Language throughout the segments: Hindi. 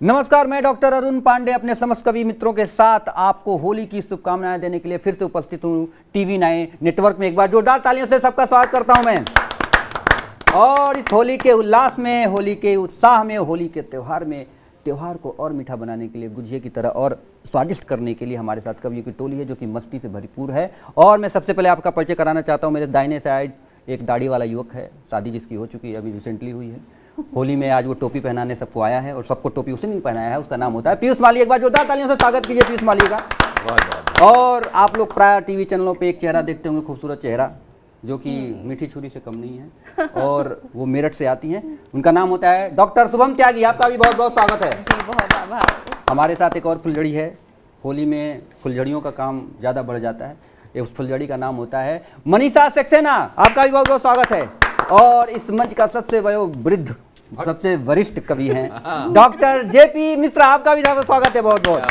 नमस्कार, मैं डॉक्टर अरुण पांडे अपने समस्त कवि मित्रों के साथ आपको होली की शुभकामनाएं देने के लिए फिर से उपस्थित हूं TV9 नेटवर्क में। एक बार जोरदार तालियों से सबका स्वागत करता हूं मैं। और इस होली के उल्लास में, होली के उत्साह में, होली के त्यौहार में, त्यौहार को और मीठा बनाने के लिए, गुजिया की तरह और स्वादिष्ट करने के लिए हमारे साथ कवियों की टोली है जो कि मस्ती से भरपूर है। और मैं सबसे पहले आपका परिचय कराना चाहता हूँ। मेरे दाहिने साइड एक दाढ़ी वाला युवक है, शादी जिसकी हो चुकी है, अभी रिसेंटली हुई है। होली में आज वो टोपी पहनाने सबको आया है और सबको टोपी उसने नहीं पहनाया है। उसका नाम होता है पीयूष माली। एक बार जोरदार तालियों से स्वागत कीजिए पीयूष माली का। और आप लोग प्राय टीवी चैनलों पे एक चेहरा देखते होंगे, खूबसूरत चेहरा जो कि मीठी छुरी से कम नहीं है और वो मेरठ से आती हैं। उनका नाम होता है डॉक्टर शुभम त्यागी। आपका भी बहुत बहुत स्वागत है जी। बहुत आभार। हमारे साथ एक और फुलझड़ी है। होली में फुलझड़ियों का काम ज़्यादा बढ़ जाता है। उस फुलझड़ी का नाम होता है मनीषा सक्सेना। आपका भी बहुत बहुत स्वागत है। और इस मंच का सबसे वयोवृद्ध, सबसे वरिष्ठ कवि हैं डॉक्टर JP मिश्रा। आपका भी स्वागत है बहुत बहुत।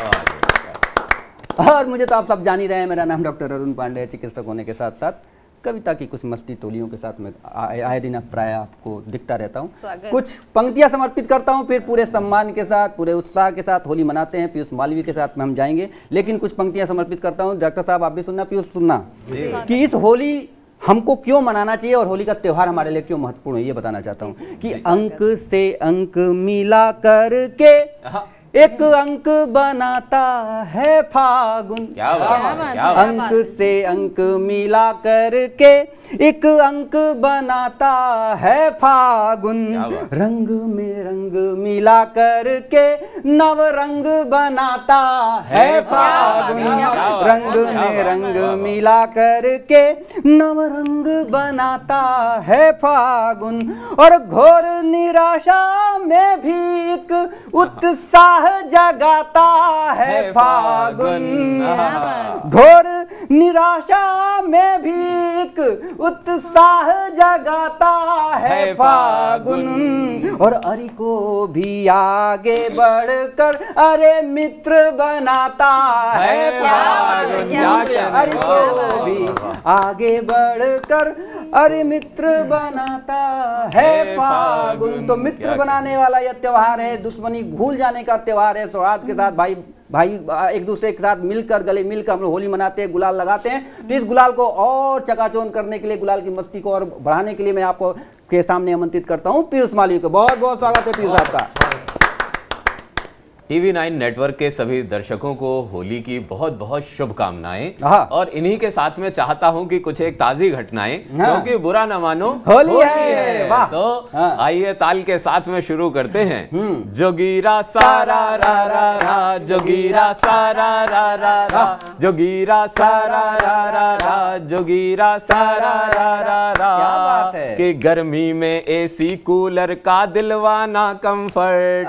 और मुझे तो आप सब जान ही रहे हैं, मेरा नाम डॉक्टर अरुण पांडे है। चिकित्सक होने के साथ साथ कविता की कुछ मस्ती टोलियों के साथ मैं आए दिन प्राय आपको दिखता रहता हूँ। कुछ पंक्तियाँ समर्पित करता हूँ, फिर पूरे सम्मान के साथ, पूरे उत्साह के साथ होली मनाते हैं। पीयूष मालवीय के साथ में हम जाएंगे, लेकिन कुछ पंक्तियाँ समर्पित करता हूँ। डॉक्टर साहब आप भी सुनना, पीयूष सुनना, कि इस होली हमको क्यों मनाना चाहिए और होली का त्यौहार हमारे लिए क्यों महत्वपूर्ण है, ये बताना चाहता हूँ। कि अंक से अंक मिला करके एक अंक बनाता है फागुन। क्या बात है। अंक से अंक मिला करके एक अंक बनाता है फागुन। रंग में रंग मिला करके नव रंग बनाता है फागुन। रंग में रंग मिला करके नव रंग बनाता है फागुन। और घोर निराशा में भी एक उत्साह जगाता है फागुन। घोर निराशा में भी एक उत्साह जगाता है फागुन। और अरि को भी आगे बढ़कर अरे मित्र बनाता है फागुन। अरि को भी आगे बढ़कर अरे मित्र बनाता है फागुन। तो मित्र बनाने वाला यह त्योहार है, दुश्मनी भूल जाने का त्योहार है। सौहार्द के साथ भाई एक दूसरे के साथ मिलकर, गले मिलकर हम लोग होली मनाते हैं, गुलाल लगाते हैं। तो इस गुलाल को और चकाचौंध करने के लिए, गुलाल की मस्ती को और बढ़ाने के लिए मैं आपको के सामने आमंत्रित करता हूं पीयूष माली को। बहुत बहुत स्वागत है पीयूष आपका। TV9 नेटवर्क के सभी दर्शकों को होली की बहुत बहुत शुभकामनाएं। और इन्हीं के साथ में चाहता हूं कि कुछ एक ताजी घटनाएं, क्योंकि बुरा न मानो होली है। तो आइए ताल के साथ में शुरू करते हैं। जोगीरा सारा रा रा रा, जोगीरा सारा रा रा रा, जोगीरा सारा रा रा रा, जोगीरा सारा रा रा रा। कि गर्मी में AC कूलर का दिलवाना कंफर्ट,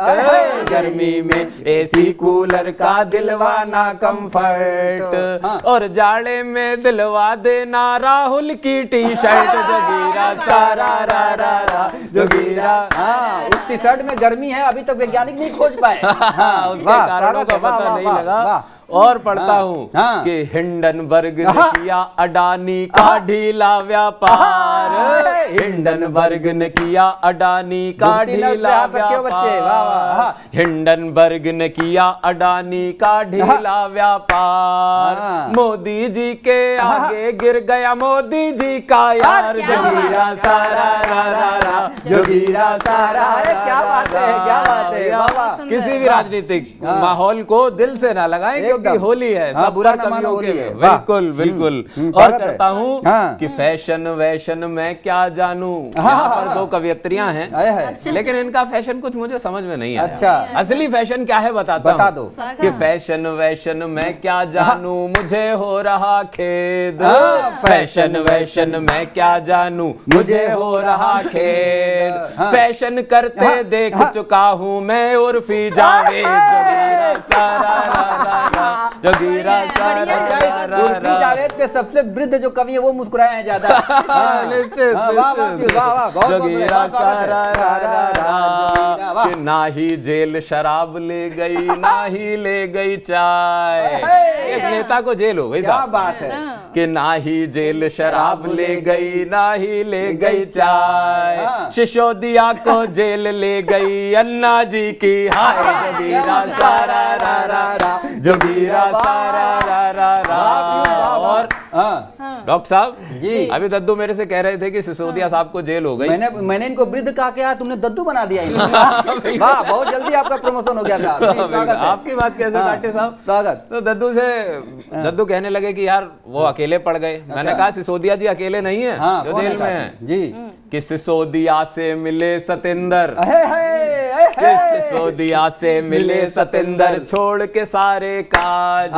गर्मी में AC कूलर का दिलवाना कंफर्ट। और जाड़े में दिलवा देना राहुल की टी-शर्ट। जोगीरा सारा रा रा रा, जोगीरा। उस टी-शर्ट में गर्मी है, अभी तक वैज्ञानिक नहीं खोज पाए। उसके कारणों का पता नहीं लगा। और पढ़ता हूँ कि हिंडनबर्ग ने किया अडानी का ढीला व्यापार। हिंडनबर्ग ने किया अडानी का ढीला व्यापार। हिंडनबर्ग ने किया अडानी का ढीला व्यापार। मोदी जी के आगे गिर गया मोदी जी का यार। जोगीरा सारा रा रा रा, जोगीरा सारा। क्या बात है, क्या बात है। किसी भी राजनीतिक माहौल को दिल से ना लगाएं, क्योंकि होली है। सब बुरा ना मानो होली है। बिल्कुल बिल्कुल। और करता हूँ कि फैशन वैशन मैं क्या जानूं। यहाँ पर दो कवियत्रियां हैं, लेकिन इनका फैशन कुछ मुझे समझ में नहीं आया। अच्छा, असली फैशन क्या है बता दो। कि फैशन वैशन मैं क्या जानूं, मुझे हो रहा खेद। फैशन वैशन मैं क्या जानूं, मुझे हो रहा खेद। फैशन करते देख चुका हूँ मैं उर्फी जावेद। जोगीरा सारा रा रा रा, जोगीरा सारा रा रा उर्फी जावेद के सबसे वृद्ध जो कवि है वो मुस्कुराए हैं ज्यादा। जोगीरा सारा रा रा रा, कि ना ही जेल शराब ले गई ना ही ले गई चाय। एक नेता को जेल हो गई, क्या बात है, कि ना ही जेल शराब ले गई ना ही ले गई चाय। सिसोदिया को जेल ले गई अन्ना जी की हाय। जोगीरा सारा रा रा रा, जोगीरा सारा रा रा रा। और डॉक्टर साहब जी, अभी दद्दू मेरे से कह रहे थे कि सिसोदिया साहब को जेल हो गई। मैंने इनको वृद्ध कहा, क्या तुमने दद्दू बना दिया इनको? वाह, बहुत जल्दी आपका प्रमोशन हो गया था। आपकी बात कैसे काटे साहब? स्वागत। तो दद्दू कहने लगे कि यार वो अकेले पड़ गए। मैंने कहा सिसोदिया जी अकेले नहीं है जो जेल में है जी, कि सिसोदिया से मिले सतेंद्र, सिसोदिया से मिले सतेंद्र छोड़ के सारे काज।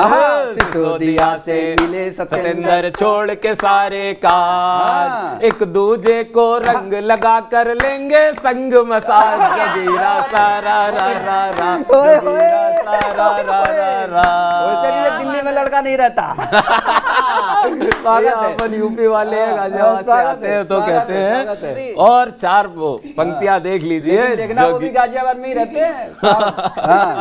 सिसोदिया से मिले सतेंद्र छोड़ के सारे काज, एक दूजे को रंग लगा कर लेंगे संग मसाज। जोगीरा सारा रा रा रा, जोगीरा सारा रा रा रा। वैसे भी दिल्ली में लड़का नहीं रहता। अपन यूपी वाले गाजियाबाद से आते हैं तो कहते हैं। और चार वो पंक्तियां देख लीजिए, देखना वो भी गाजियाबाद में ही रहते हैं।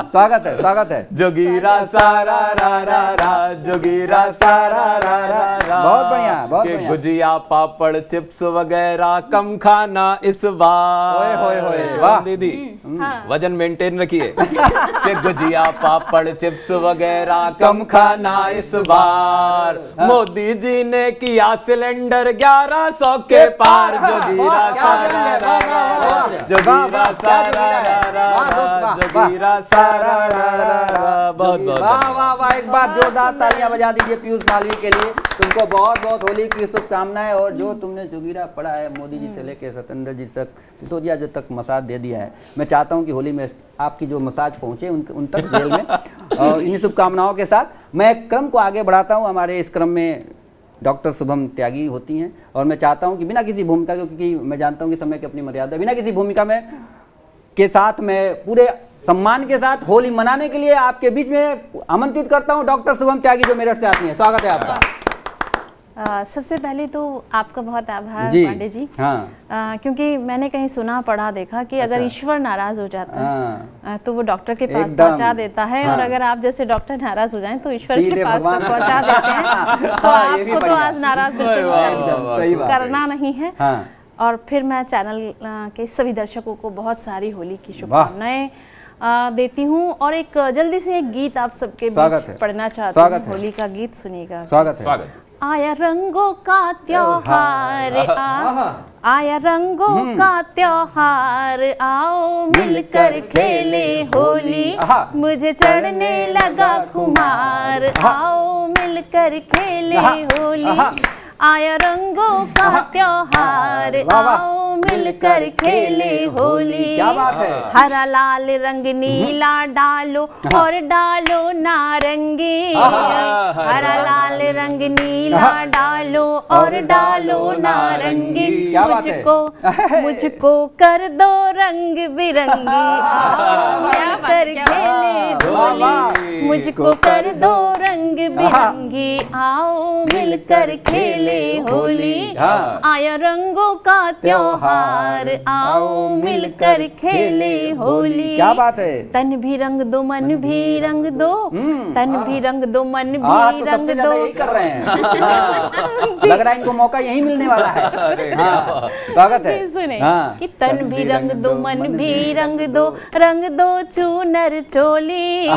स्वागत है, स्वागत है। जोगीरा सारा रा रा रा, जोगीरा सारा रा रा रा। बहुत बढ़िया, बहुत बढ़िया। गुजिया पापड़ चिप्स वगैरह कम खाना इस बार। दीदी वजन मेंटेन रखिए। कि गुजिया पापड़ चिप्स वगैरह कम खाना इस बार। मोदी जी ने किया सिलेंडर 1100 के पार। जोगीरा सारा रा रा, जोगीरा सारा रा रा, जोगीरा सारा रा रा। बहुत बहुत वाह वाह वाह, एक बार जोरदार तालियां बजा दीजिए पीयूष मालवीय के लिए। तुमको बहुत बहुत होली की शुभकामनाएं। और जो तुमने जोगीरा पढ़ा है मोदी जी से लेकर सतेंद्र जी तक, सिसोदिया जी तक मसाज दे दिया है। मैं चाहता हूं कि होली में आपकी जो मसाज पहुंचे उन तक जेल में। और इन्हीं शुभकामनाओं के साथ मैं क्रम को आगे बढ़ाता हूं। हमारे इस क्रम में डॉक्टर शुभम त्यागी होती हैं और मैं चाहता हूं कि बिना किसी भूमिका के, क्योंकि मैं जानता हूं कि समय की अपनी मर्यादा, बिना किसी भूमिका में के साथ मैं पूरे सम्मान के साथ होली मनाने के लिए आपके बीच में आमंत्रित करता हूं डॉक्टर शुभम त्यागी जो मेरठ से आती हैं। स्वागत है आपका। सबसे पहले तो आपका बहुत आभार पांडे जी। हाँ। क्योंकि मैंने कहीं सुना पढ़ा देखा कि अगर ईश्वर नाराज हो जाता है तो वो डॉक्टर के पास पहुंचा देता है। और अगर आप जैसे डॉक्टर नाराज हो जाएं तो ईश्वर के पास तक पहुंचा देते हैं। तो आपको तो आज नाराज करना नहीं है। और फिर मैं चैनल के सभी दर्शकों को बहुत सारी होली की शुभकामनाएं देती हूँ। और एक जल्दी से एक गीत आप सबके बीच पढ़ना चाहती हूँ। होली का गीत सुनिएगा। स्वागत है। आया रंगों का त्योहार, आया रंगों का त्योहार, आओ मिलकर खेले होली, मुझे चढ़ने लगा खुमार, आओ मिलकर खेले होली। आया रंगों का त्योहार, आओ मिलकर खेले होली। क्या बात है। हरा लाल रंग नीला डालो और डालो नारंगी। हरा लाल रंग नीला डालो और डालो नारंगी। मुझको कर दो रंग बिरंगी, आओ मिलकर खेले होली, मुझको कर दो रंग बिरंगी, आओ मिलकर खेले होली। आया रंगों का त्योहार, आओ मिलकर खेले होली। क्या बात है। तन भी रंग दो मन भी रंग दो, तन भी रंग दो मन भी रंग दो। यही कर रहे हैं। लग रहा है इनको मौका यही मिलने वाला है। स्वागत है। सुने कि तन भी रंग दो मन भी रंग दो चूनर चोली।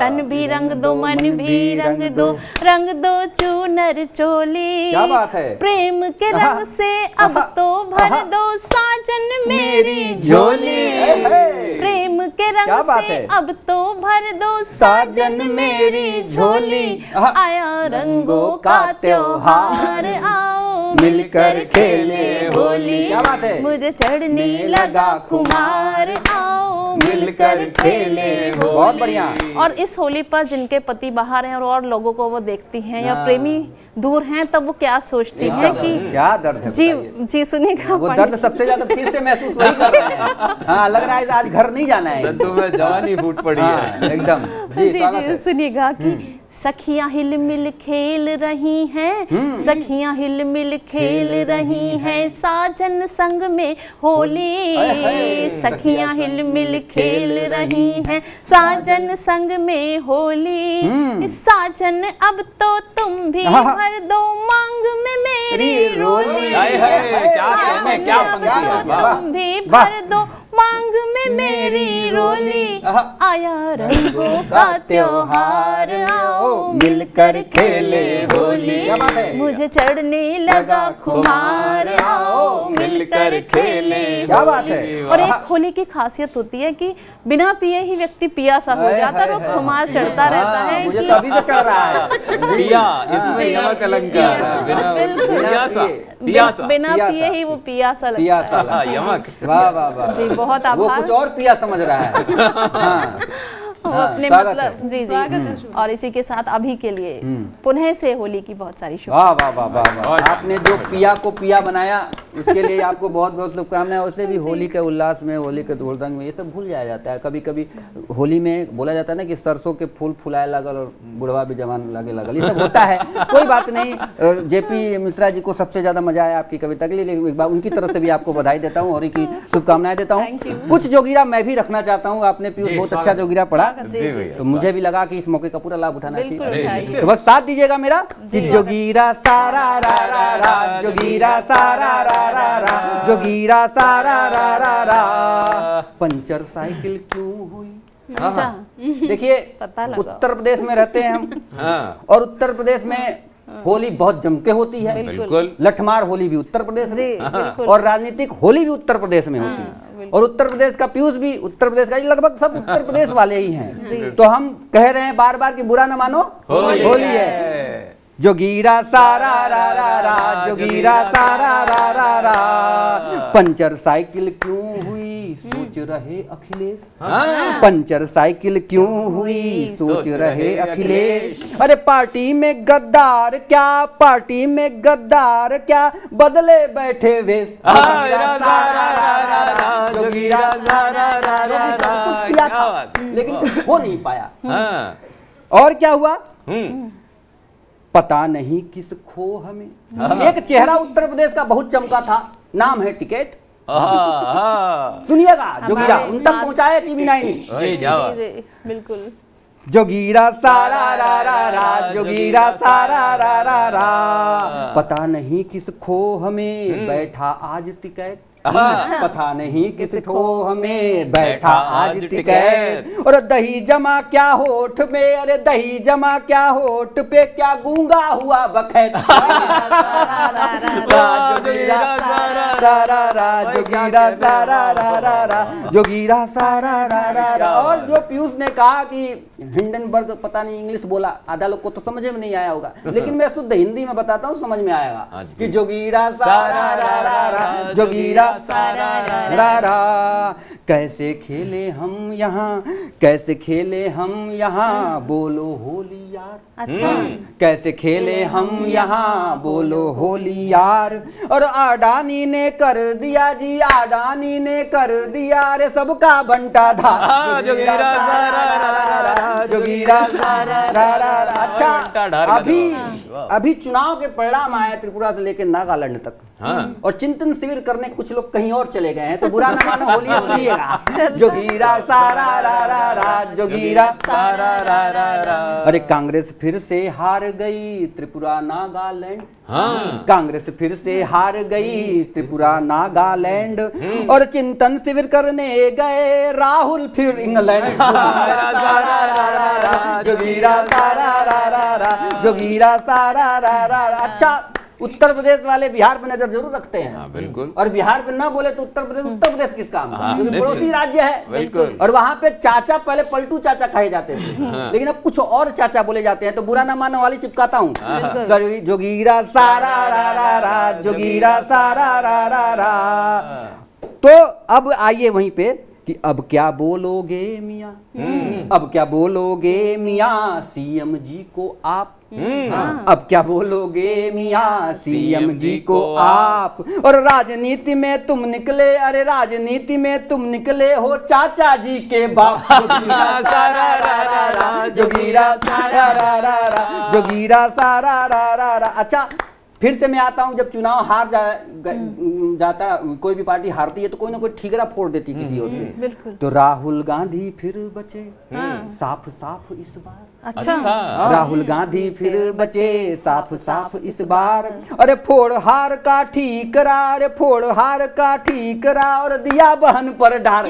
तन भी रंग दो मन भी रंग दो चूनर चोली। क्या बात है। प्रेम के रंग से अब तो भर दो साजन मेरी झोली। प्रेम के रंग से अब तो भर दो साजन मेरी झोली। आया रंगों का त्योहार, आओ मिलकर खेले होली। क्या बात है। मुझे चढ़ने लगा खुमार, आओ मिलकर खेले होली। बहुत बढ़िया। और इस होली पर जिनके पति बाहर हैं और लोगों को वो देखती हैं या प्रेमी दूर हैं, तब वो क्या सोचती हैं कि क्या दर्द है? जी सुनिएगा। वो दर्द सबसे ज्यादा फिर से महसूस वही कर रहे हैं। हाँ, लग रहा है आज घर नहीं जाना है। में जवानी फूट पड़ी है एकदम। जी सुनिएगा कि सखियां हिल मिल खेल रही हैं, सखियां हिल मिल खेल रही हैं, साजन संग में होली। सखियां हिल मिल खेल रही हैं, साजन संग में होली। साजन अब तो तुम भी भर दो मांग में मेरी रोली। साजन अब तो तुम भी भर दो मांग में मेरी रोली। आया रंगों का त्योहार, आओ मिलकर खेले होली। मुझे चढ़ने लगा खुमार, आओ मिलकर खेले। क्या बात है। और एक होली की खासियत होती है कि बिना पिए ही व्यक्ति पिया सा हो जाता है, वो खुमार चढ़ता रहता है। मुझे तो अभी से चढ़ रहा है पिया, इसमें यमक अलंकार है। बिना पिए ही वो पिया सा लगता है। यमक। वाह वाह वाह जी, बहुत आभार। वो कुछ और पिया समझ रहा है। हाँ। अपने मतलब जी और इसी के साथ अभी के लिए पुनः से होली की बहुत सारी शुभकामनाएं। वाह वाह वाह वाह। आपने जो पिया को पिया बनाया उसके लिए आपको बहुत बहुत शुभकामनाएं। वैसे भी होली के उल्लास में, होली के धूलरंग में ये सब भूल जाया जाता है। कभी कभी होली में बोला जाता है ना कि सरसों के फूल फुलाए लगल और बुढ़वा भी जवान लगे लगल, ये सब होता है। कोई बात नहीं। जेपी मिश्रा जी को सबसे ज्यादा मजा आया आपकी कविता के लिए। एक बार उनकी तरफ से भी आपको बधाई देता हूँ और उनकी शुभकामनाएं देता हूँ। कुछ जोगिरा मैं भी रखना चाहता हूँ। आपने पीयूष बहुत अच्छा जोगिरा पढ़ा, तो मुझे भी लगा कि इस मौके का पूरा लाभ उठाना चाहिए। तो बस साथ दीजिएगा मेरा कि जोगीरा सारा रा रा रा, जोगीरा सारा रा रा रा, जोगीरा सारा रा रा रा। पंचर साइकिल क्यों हुई। अच्छा, देखिए उत्तर प्रदेश में रहते हैं हम और उत्तर प्रदेश में होली बहुत जम के होती है। बिल्कुल। लठमार होली भी उत्तर प्रदेश में और राजनीतिक होली भी उत्तर प्रदेश में होती है। और उत्तर प्रदेश का पीयूष भी उत्तर प्रदेश का, लगभग सब उत्तर प्रदेश वाले ही हैं। तो हम कह रहे हैं बार बार कि बुरा न मानो, होली है। जोगीरा सारा रा रा रा, जोगीरा सारा रा रा रा। पंचर साइकिल क्यों हुई सोच रहे अखिलेश। पंचर साइकिल क्यों हुई सोच रहे अखिलेश। अरे पार्टी में गद्दार क्या, पार्टी में गद्दार क्या, बदले बैठे वेश। जोगीरा सारा रा रा, सब कुछ किया था लेकिन कुछ हो नहीं पाया। और क्या हुआ पता नहीं किस खो हमें। एक चेहरा उत्तर प्रदेश का बहुत चमका था, नाम है टिकैत। सुनिएगा जोगीरा उन तक पहुंचाए TV9। बिल्कुल। जोगीरा सारा रा रा रा, जोगीरा सारा रा रा रा। पता नहीं किस खो हमें बैठा आज टिकैत। पता नहीं किस खो हमें बैठा आज टिकैत। और दही जमा क्या होठ में, अरे दही जमा क्या होठ पे, क्या गूंगा हुआ बखैत। जोगीरा सारा रा रा रा, जोगीरा सारा रा रा रा, जोगीरा सारा रा रा रा। और जो पीयूष ने कहा कि हिंडनबर्ग पता नहीं इंग्लिश बोला, आधा लोग को तो समझ में नहीं आया होगा, लेकिन मैं शुद्ध हिंदी में बताता हूँ, समझ में आएगा कि जोगीरा सारा रा रा रा, जोगीरा सारा रा रा। कैसे खेले हम यहाँ, कैसे खेले हम यहाँ, बोलो होली यार। अच्छा। कैसे खेले हम यहाँ, बोलो होली यार। और अडानी ने कर दिया जी, अडानी ने कर दिया रे सबका बंटा धार। जोगीरा सारा रा रा, जोगीरा सारा रा रा। अच्छा, अभी चुनाव के परिणाम आए त्रिपुरा से लेकर नागालैंड तक। और चिंतन शिविर करने कुछ लोग कहीं और चले गए हैं, तो बुरा न मानो, होली सुनिएगा। जोगीरा सारा रा रा रा, जोगीरा सारा रा रा रा। अरे कांग्रेस फिर से हार गई त्रिपुरा नागालैंड। कांग्रेस फिर से हार गई त्रिपुरा नागालैंड। और चिंतन शिविर करने गए राहुल फिर इंग्लैंड। जोगीरा सारा रा रा रा, जोगीरा सारा रा रा रा। अच्छा, उत्तर प्रदेश वाले बिहार पे नजर जरूर रखते हैं। बिल्कुल। और बिहार पे ना बोले तो उत्तर प्रदेश किस काम है, क्योंकि पड़ोसी राज्य है। बिल्कुल। और वहां पे चाचा पहले पलटू चाचा कहे जाते थे, लेकिन अब कुछ और चाचा बोले जाते हैं, तो बुरा ना मानो वाली चिपकाता हूँ। जोगीरा सारा रा रा रा, जोगीरा सारा रा रा रा। तो अब आइए वहीं पे कि अब क्या बोलोगे मियाँ, अब क्या बोलोगे मियाँ सीएम जी को आप, अब क्या बोलोगे मियाँ सीएम जी को आप। और राजनीति में तुम निकले, अरे राजनीति में तुम निकले हो चाचा जी के बाप। जोगीरा सारा रा रा रा, जोगीरा सारा रा रा रा, जोगीरा सारा रा रा रा। अच्छा फिर से मैं आता हूँ, जब चुनाव हार जाता, कोई भी पार्टी हारती है तो कोई ना कोई ठीकरा फोड़ देती किसी और पे। तो राहुल गांधी फिर बचे साफ साफ इस बार। अच्छा राहुल गांधी फिर बचे साफ साफ इस बार। अरे फोड़ हार का ठीकरा, अरे फोड़ हार का ठीकरा और दिया बहन पर डार।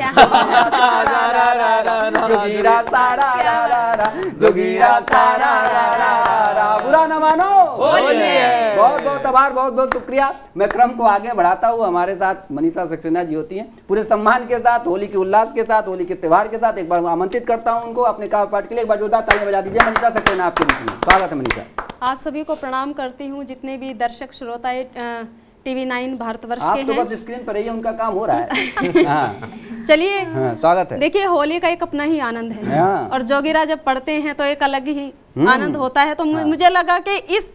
जोगीरा सारा रा रा रा, जोगीरा सारा रा रा रा। बुरा न मानो, बहुत बहुत आभार, बहुत बहुत शुक्रिया। मैं क्रम को आगे बढ़ाता हूँ, हमारे साथ मनीषा सक्सेना जी होती हैं, पूरे सम्मान के साथ, होली के उल्लास के साथ, होली के त्यौहार के साथ। एक बार आमंत्रित करता हूँ उनको अपने काव्य पाठ के लिए। एक बार जोरदार तालियां बजा दीजिए मनीषा सक्सेना, आपके बीच में स्वागत है मनीषा। आप सभी को प्रणाम करती हूँ, जितने भी दर्शक श्रोता TV9 भारतवर्ष के हैं। आप तो बस स्क्रीन पर रहिए, उनका काम हो रहा है। हाँ। चलिए, स्वागत है। देखिए होली का एक अपना ही आनंद है और जोगीरा जब पढ़ते हैं तो एक अलग ही आनंद होता है। तो मुझे लगा कि इस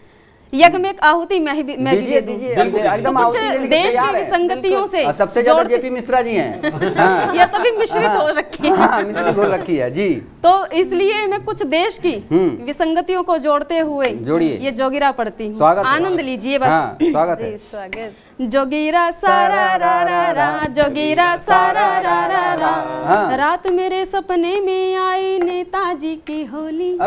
यज्ञ में एक आहुति मैं भी दीजिए एकदम कुछ देश की विसंगतियों से सबसे ज्यादा जेपी मिश्रा जी हैं। ये तभी मिश्रित हो रखी है, मिश्रित हो रखी है जी। तो इसलिए मैं कुछ देश की विसंगतियों को जोड़ते हुए ये जोगीरा पढ़ती हूँ। आनंद लीजिए बस। स्वागत है। स्वागत। जोगीरा सारा रा रा रा, जोगीरा सारा रा रा रा। रात मेरे सपने में आई नेताजी की होली।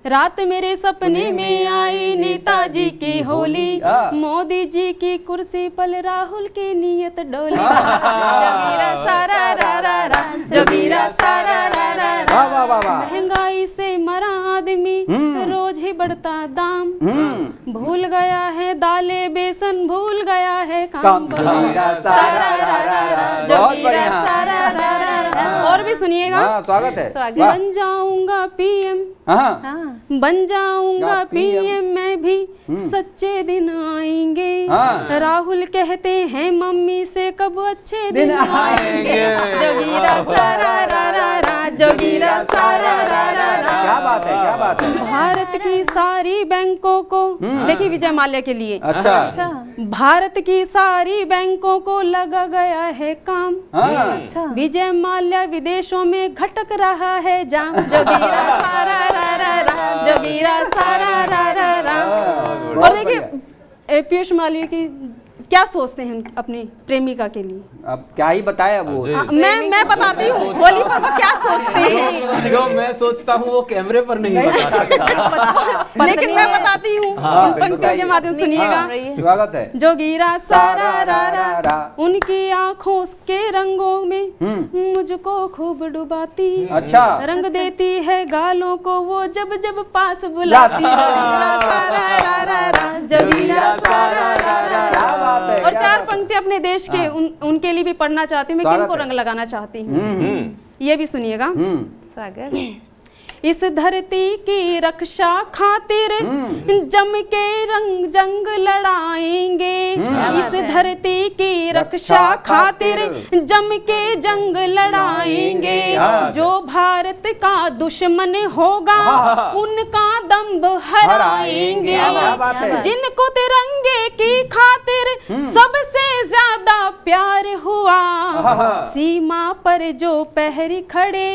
रात मेरे सपने में आई नेताजी की होली। मोदी जी की कुर्सी पर राहुल की नियत डोली। जोगीरा सारा रा रा रा, जोगीरा सारा रा रा रा। महंगाई से मरा आदमी, रोज ही बढ़ता दाम। भूल गया है दाले बेसन, भूल गया है काम। जोगीरा सारा रा रा रा, जोगीरा सारा रा रा रा। और भी सुनिएगा। स्वागत है। बन जाऊंगा पीएम, बन जाऊंगा पीएम मैं भी, सच्चे दिन आएंगे। राहुल कहते हैं मम्मी से कब अच्छे दिन आएंगे। जोगीरा सारा रा रा रा, जोगीरा सारा रा रा रा। क्या बात है, क्या बात है। भारत की सारी बैंकों को, देखिए विजय माल्या के लिए। अच्छा। भारत की सारी बैंकों को लगा गया है काम। अच्छा। विजय माल्या विदेशों में घटक रहा है जाम। जोगीरा सारा रा रा रा, जोगीरा सारा रा रा रा। और देखिए पीयूष माल्या की क्या सोचते हैं अपनी प्रेमिका के लिए। अब क्या ही बताया वो। मैं बताती हूँ होली पर वो क्या सोचते हैं। जो मैं सोचता हूँ वो कैमरे पर नहीं बता सकता, लेकिन मैं बताती हूँ पंक्तियों के माध्यम सुनिएगा। स्वागत है। जोगीरा सारा रा रा रा, उनकी आँखों के रंगों में मुझको खूब डुबाती। अच्छा। रंग देती है गालों को वो जब जब पास बुलाती। जोगीरा सारा रा रा रा, जोगीरा सारा रा रा रा। और चार पंक्ति अपने देश के उनके लिए भी पढ़ना चाहती हूँ। मैं किनको रंग लगाना चाहती हूँ, ये भी सुनिएगा। स्वागत। इस धरती की रक्षा खातिर जम के रंग जंग लड़ाएंगे। इस धरती की रक्षा खातिर जम के जंग लड़ाएंगे। जो भारत का दुश्मन होगा उनका दम्भ हराएंगे। जिनको तिरंगे की खातिर सबसे ज्यादा प्यार हुआ, सीमा पर जो पहरी खड़े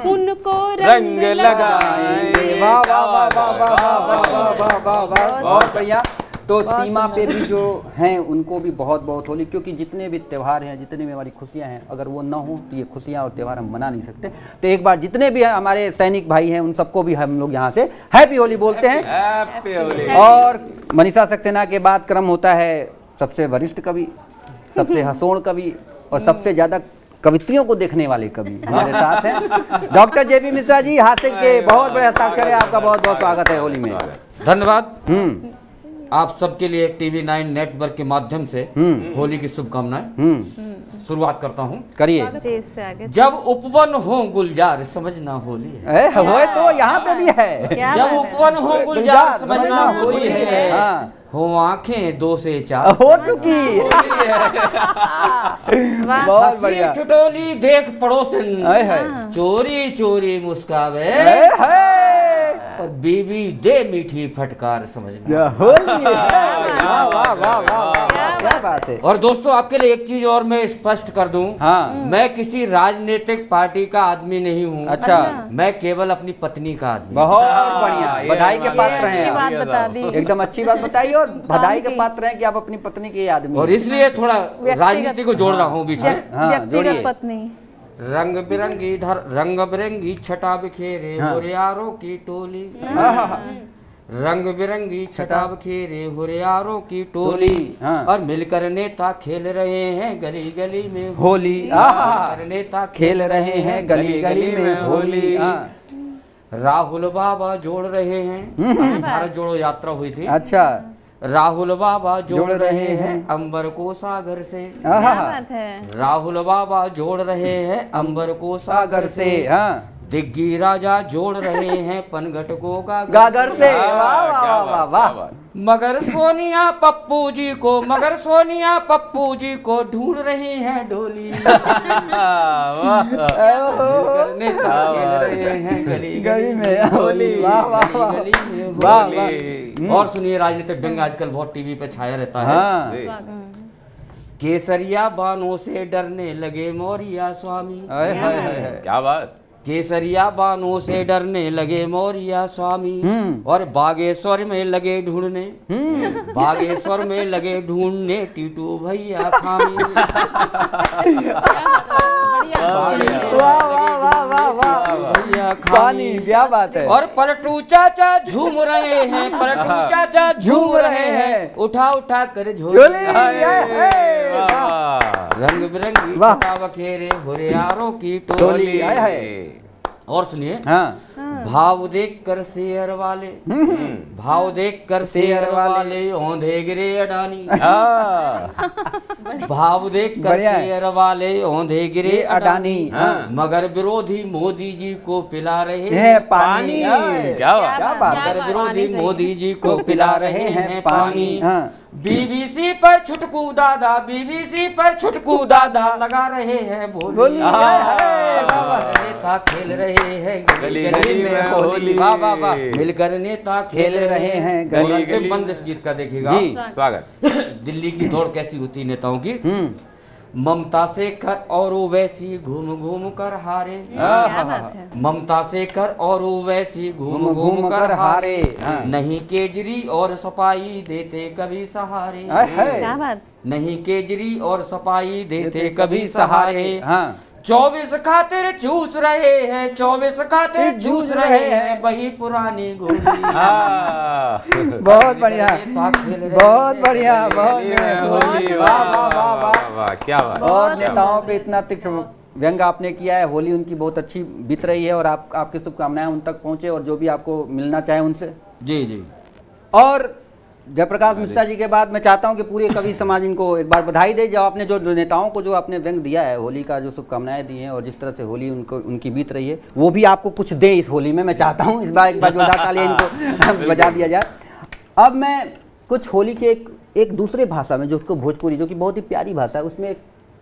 उनको रंग लगा। वाह वाह वाह वाह वाह वाह वाह वाह वाह, बहुत बढ़िया। तो सीमा पे भी जो हैं उनको भी बहुत बहुत होली, क्योंकि जितने भी त्यौहार हैं, जितने भी हमारी खुशियां हैं, अगर वो ना हो तो ये खुशियां और त्यौहार हम मना नहीं सकते। तो एक बार जितने भी हमारे सैनिक भाई हैं उन सबको भी हम लोग यहाँ से हैप्पी होली बोलते हैं। हैप्पी होली। और मनीषा सक्सेना के बाद क्रम होता है सबसे वरिष्ठ कवि, सबसे हंसोड़ कवि और सबसे ज्यादा कवित्रियों को देखने वाले कवि हमारे साथ हैं डॉक्टर जेपी मिश्रा जी। हास्य के बहुत बड़े हस्ताक्षर है, आपका बहुत बहुत स्वागत है होली में। धन्यवाद। आप सबके लिए TV9 नेटवर्क के माध्यम से होली की शुभकामनाएं। शुरुआत करता हूँ, करिए। जब उपवन हो गुलजार समझना होली है। होए तो यहाँ पे भी है। जब उपवन हो गुलजार समझना होली है। हो आंखें 2 से 4 हो चुकी। बहुत बढ़िया। ठिठोली देख पड़ोसन, चोरी चोरी मुस्कावे, और बीबी दे मीठी फटकार समझना। क्या बात है। और दोस्तों आपके लिए एक चीज और मैं स्पष्ट कर दूं, मैं किसी राजनीतिक पार्टी का आदमी नहीं हूं। अच्छा। मैं केवल अपनी पत्नी का आदमी। बहुत बढ़िया, बधाई के पात्र हैं। अच्छी बात बता दी, एकदम अच्छी बात बताई, और बधाई के पात्र हैं कि आप अपनी पत्नी के आदमी। और इसलिए थोड़ा राजनीति को जोड़ रहा हूँ बीच में। व्यक्तिगत पत्नी। रंग बिरंगी छटा बिखेरे हुरियारों की टोली, रंग बिरंगी छटा बिखेरे हुरियारों की टोली, और मिलकर नेता खेल रहे हैं गली गली में होली। मिलकर नेता खेल रहे हैं गली गली में होली। राहुल बाबा जोड़ रहे हैं, भारत जोड़ो यात्रा हुई थी। अच्छा। राहुल बाबा जोड़ रहे हैं अंबर को सागर से। राहुल बाबा जोड़ रहे हैं अंबर को सागर से। दिग्गी राजा जोड़ रहे हैं पनघट को गागर से। मगर सोनिया पप्पू जी को ढूंढ रही हैं डोली। नेता खेल रहे हैं गली गली में होली। और सुनिए, राजनीतिक व्यंग्य आजकल बहुत टीवी पे छाया रहता है। केसरिया बानों से डरने लगे मौर्या स्वामी। क्या बात। केसरिया बानों से डरने लगे मौर्या स्वामी, और बागेश्वर में लगे ढूंढने टीटू भैया खामी। पानी, क्या बात है। और पलटू चाचा झूम रहे हैं, उठा उठा कर झोली। रंग बिरंगी छटा बखेरे हुरियारों की टोली। और सुनिए, भाव देख कर शेयर वाले औंधे गिरे अडानी। भाव देख कर शेयर वाले औंधे गिरे अडानी, मगर विरोधी मोदी जी को पिला रहे हैं पानी। क्या बात। मगर विरोधी मोदी जी को पिला रहे हैं पानी। बीबीसी पर छुटकू दादा लगा रहे हैं बोली। नेता खेल रहे हैं गली गली में होली। मिलकर नेता खेल रहे हैं गली गली। बंद इस गीत का देखिएगा। स्वागत। दिल्ली की दौड़ कैसी होती नेताओं की। ममता शेखर और वैसी घूम घूम कर हारे। ममता शेखर और वैसी घूम घूम कर हारे। नहीं केजरी और सफाई देते कभी सहारे। क्या बात। नहीं केजरी और सफाई देते कभी सहारे। 24 खातिर चूस रहे हैं वही पुरानी गोली। बहुत बढ़िया, बहुत बढ़िया, क्या बात। और नेताओं पे इतना तीक्ष्ण व्यंग्य आपने किया है। होली उनकी बहुत अच्छी बीत रही है, और आपकी शुभकामनाएं उन तक पहुंचे, और जो भी आपको मिलना चाहे उनसे। जी। और जयप्रकाश मिश्रा जी के बाद मैं चाहता हूं कि पूरे कवि समाज इनको एक बार बधाई दे, जो आपने जो नेताओं को जो आपने व्यंग्य दिया है, होली का जो शुभकामनाएं दी हैं, और जिस तरह से होली उनकी बीत रही है, वो भी आपको कुछ दें इस होली में। मैं चाहता हूं इस बार एक बार जोरदार तालियां इनको बजा दिया जाए। अब मैं कुछ होली के एक दूसरे भाषा में, जो उसको भोजपुरी, जो कि बहुत ही प्यारी भाषा है, उसमें एक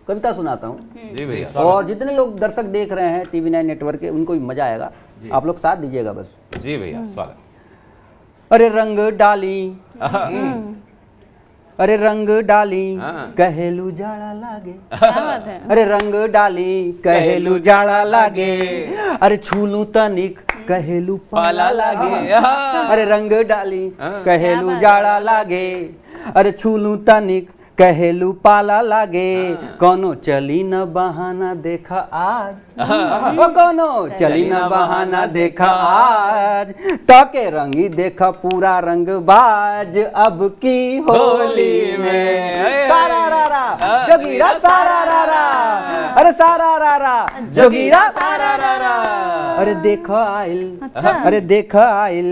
कविता सुनाता हूँ। जी भैया। और जितने लोग दर्शक देख रहे हैं TV9 नेटवर्क के, उनको भी मजा आएगा। आप लोग साथ दीजिएगा बस। जी भैया, स्वागत। अरे रंग डाली कहेलू जाड़ा लागे। अरे रंग डाली कहेलू जाड़ा लागे। अरे छूलू तनिक कहेलू पाला लागे। अरे रंग डाली कहेलू जाड़ा लागे। अरे छूलू तनिक कहेलू पाला लागे। कोनो चली न बहाना देखा आज। कोनो चली न बहाना देखा आज। ताके रंगी देखा पूरा रंग बाज अब की होली में। सारा रारा जोगीरा सारा रारा। अरे सारा रारा जोगीरा सारा रारा। अरे देखा आइल, अरे देखा आइल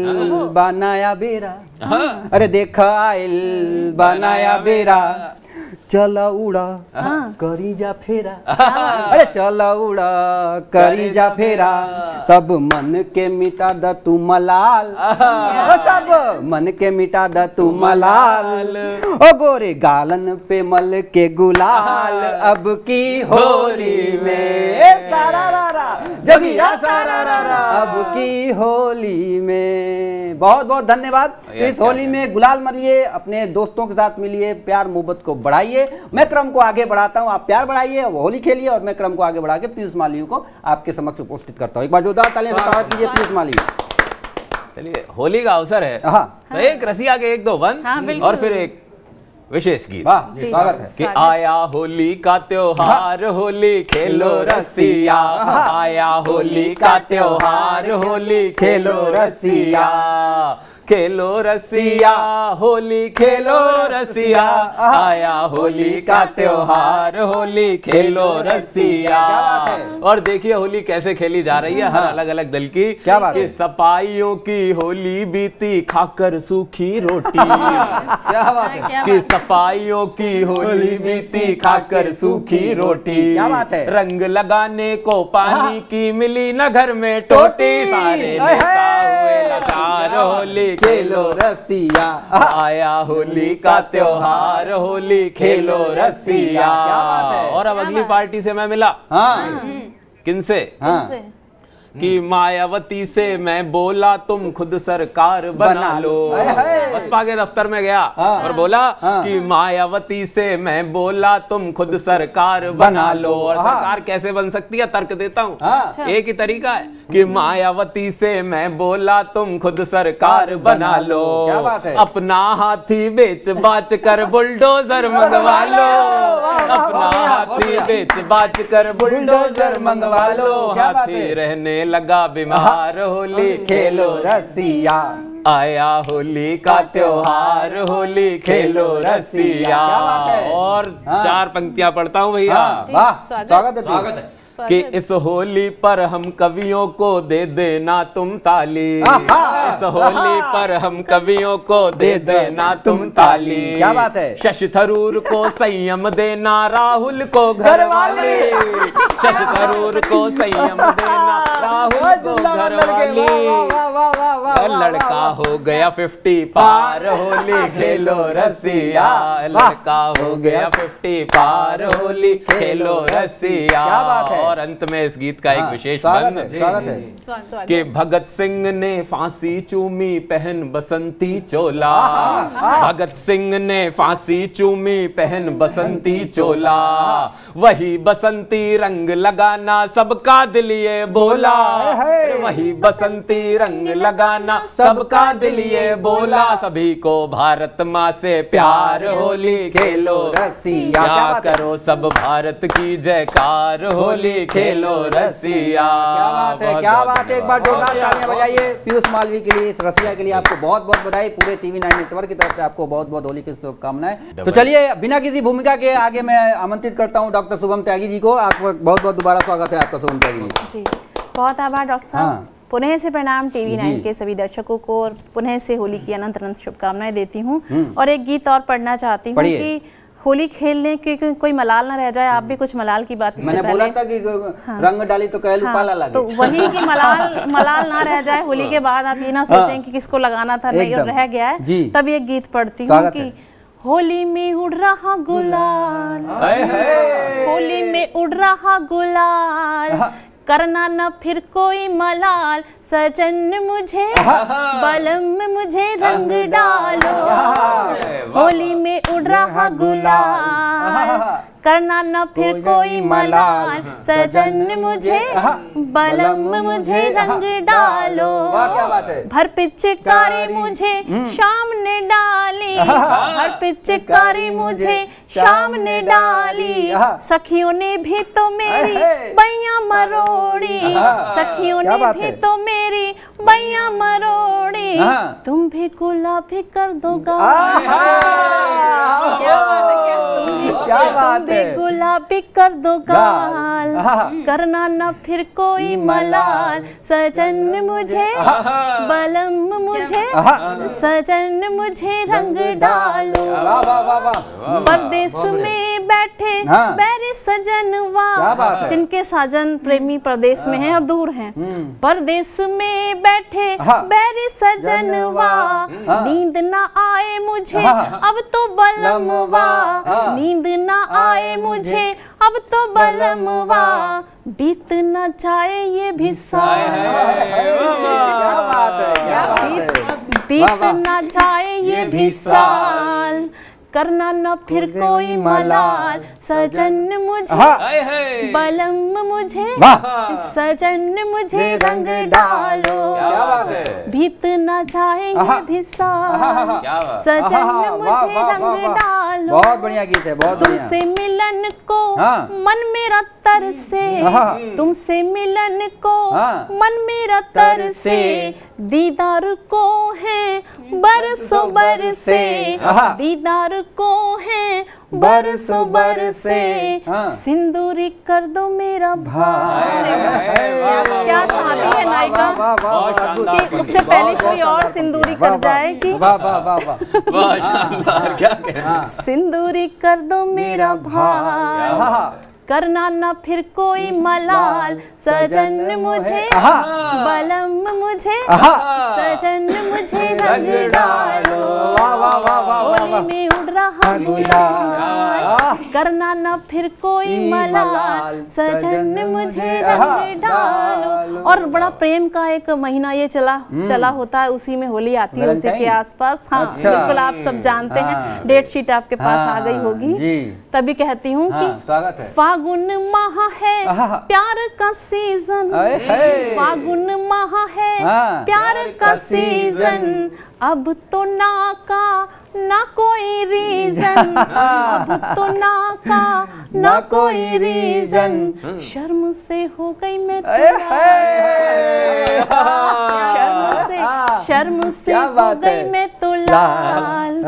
बनाया बेरा। अरे देखा आइल बनाया बेरा। चला उड़ा करी जा फेरा, अरे चला उड़ा करी जा फेरा, सब मन के मिटा द तू मलाल, सब मन के मिटा द तू मलाल, ओ गोरे गालन पे मल के गुलाल, अब की होली में सारा रा जोगीरा सारा रा, अब की होली में। बहुत बहुत धन्यवाद। इस होली में गुलाल मलिए, अपने दोस्तों के साथ मिलिए, प्यार मोहब्बत को बढ़ाइए। मैं क्रम को आगे बढ़ाता हूं, आप प्यार बढ़ाइए, होली खेलिए, और मैं क्रम को आगे बढ़ा के पीयूष मालवीय को आपके समक्ष उपस्थित करता हूं। एक बार जोरदार तालियां से स्वागत कीजिए पीयूष मालवीय। चलिए, होली का अवसर है तो एक रसिया के 1-2 वन और फिर एक विशेष गीत। स्वागत है कि आया होली का त्योहार, होली खेलो रसिया, आया होली का त्योहार, होली खेलो रसिया, खेलो रसिया, होली खेलो रसिया, आया होली का त्योहार, होली खेलो रसिया। और देखिए होली कैसे खेली जा रही है, हर अलग अलग दल की। क्या बात है? सपाइयों की होली बीती खाकर सूखी रोटी, क्या बात है? कि सपाइयों की होली बीती खाकर सूखी रोटी, क्या बात है? रंग लगाने को पानी की मिली न घर में टोटी, सारे नेता हुए लाचार, होली खेलो रसिया, आया होली का त्योहार, होली खेलो रसिया। और अब अगली पार्टी से मैं मिला। किनसे? कि मायावती से मैं बोला तुम खुद सरकार बना लो, बसपा के दफ्तर में गया और बोला कि मायावती से मैं बोला तुम खुद सरकार बना लो। और सरकार कैसे बन सकती है, तर्क देता हूँ। एक ही तरीका है कि मायावती से मैं बोला तुम खुद सरकार बना लो, अपना हाथी बेच बाच कर बुलडोजर मंगवा लो, अपना हाथी बेच बाच कर बुलडोजर मंगवा लो, हाथी रहने लगा बीमार, होली खेलो रसिया, आया होली का त्योहार, होली खेलो रसिया। और 4 पंक्तियां पढ़ता हूँ भैया। स्वागत है। कि इस होली पर हम कवियों को दे देना तुम ताली, इस होली पर हम कवियों को दे देना तुम ताली। क्या बात है? शशि थरूर को संयम देना, राहुल को घरवाली, शशि थरूर को संयम देना, राहुल को घरवाली। लड़का हो गया 50 पार, होली खेलो रसिया, लड़का हो गया 50 पार, होली खेलो रसिया। और अंत में इस गीत का एक विशेष बंद कि भगत सिंह ने फांसी चूमी पहन बसंती चोला, भगत सिंह ने फांसी चूमी पहन बसंती चोला, वही बसंती रंग लगाना सबका दिल ये बोला, वही बसंती रंग लगाना सबका दिल ये बोला, सभी को भारत माँ से प्यार, होली खेलो रसिया, क्या करो सब भारत की जयकार, होली खेलो रसिया। क्या बात है, क्या बात है। एक बार जोरदार तालियां बजाइए पीयूष मालवीय के लिए, इस रसिया के लिए आपको बहुत बहुत बधाई। पूरे TV9 नेटवर्क की तरफ से आपको बहुत बहुत होली की शुभकामनाएं। तो चलिए बिना किसी भूमिका के आगे मैं आमंत्रित करता हूं डॉक्टर शुभम त्यागी जी को। आपको बहुत बहुत दोबारा स्वागत है आपका शुभम त्यागी जी। बहुत आभार डॉक्टर साहब। पुनः से प्रणाम TV9 के सभी दर्शकों को, और पुनः से होली की अनंत अनंत शुभकामनाएं देती हूँ। और एक गीत और पढ़ना चाहती हूँ कि होली खेलने की कोई मलाल ना रह जाए। आप भी कुछ मलाल की बात मैंने बोला था कि रंग डाली तो कहलू पाला लगे, तो वही की मलाल ना रह जाए होली के बाद। आप ये ना सोचें कि किसको लगाना था, नहीं और रह गया है। तब ये गीत पढ़ती हूँ कि होली में उड़ रहा गुलाल, होली में उड़ रहा गुलाल, करना न फिर कोई मलाल, सजन मुझे बलम मुझे रंग डालो, होली में उड़ रहा गुलाल, करना न फिर कोई मलाल, सजन मुझे बलम मुझे रंग डालो, भर पिचकारी मुझे शाम ने डाली, भर पिचकारी मुझे शाम ने डाली, सखियों ने भी तो मेरी बैया मरोड़ी, सखियों ने भी तो मेरी बैया मरोड़ी, तुम भी गुलाबी कर दो क्या बात है, गुलाबी गुलाबी कर दो गाल, करना न फिर कोई मलाल, सजन मुझे बलम मुझे, सजन मुझे रंग डालो। परदेश में बैठे बैरी सजनवा, जिनके साजन प्रेमी प्रदेश में हैं और दूर हैं, परदेश में बैठे बैरी सजनवा, नींद ना आए मुझे अब तो बलमवा, नींद ना आए मुझे अब तो बलमवा, बीत न जाए ये भी साल, बीत न जाए ये भी साल, करना न फिर कोई मलाल, सजन मुझे बलम मुझे, सजन मुझे रंग डालो, बीत न जाए ये भी साल, सजन मुझे रंग डालो। बहुत बढ़िया गीत है, बहुत बढ़िया। तुमसे मिलन को मन मेरा तरसे, तुमसे मिलन को मन मेरा तरसे, दीदार को है बरसों बरसे, दीदार को है बरसों बरसे, सिंदूरी कर दो मेरा भाई। क्या चाहती है नायिका कि उससे पहले कोई और सिंदूरी कर जाए कि सिंदूरी कर दो मेरा भाई, करना न फिर कोई मलाल, सजन मुझे बलम मुझे, सजन मुझे रंग डालो, होली में उड़ रहा गुलाल, करना न फिर कोई मलाल, सजन मुझे रंग डालो। और बड़ा प्रेम का एक महीना ये चला होता है, उसी में होली आती है, उसी के आसपास। हाँ बिल्कुल, आप सब जानते हैं, डेट शीट आपके पास आ गई होगी, तभी कहती हूँ कि स्वागत है। फागुन माह है प्यार का सीजन, फागुन माह है प्यार का सीजन, अब तो ना का ना कोई रीजन, अब तो ना का ना कोई रीजन, शर्म से हो गई मैं शर्म से हो गई मैं तो लाल,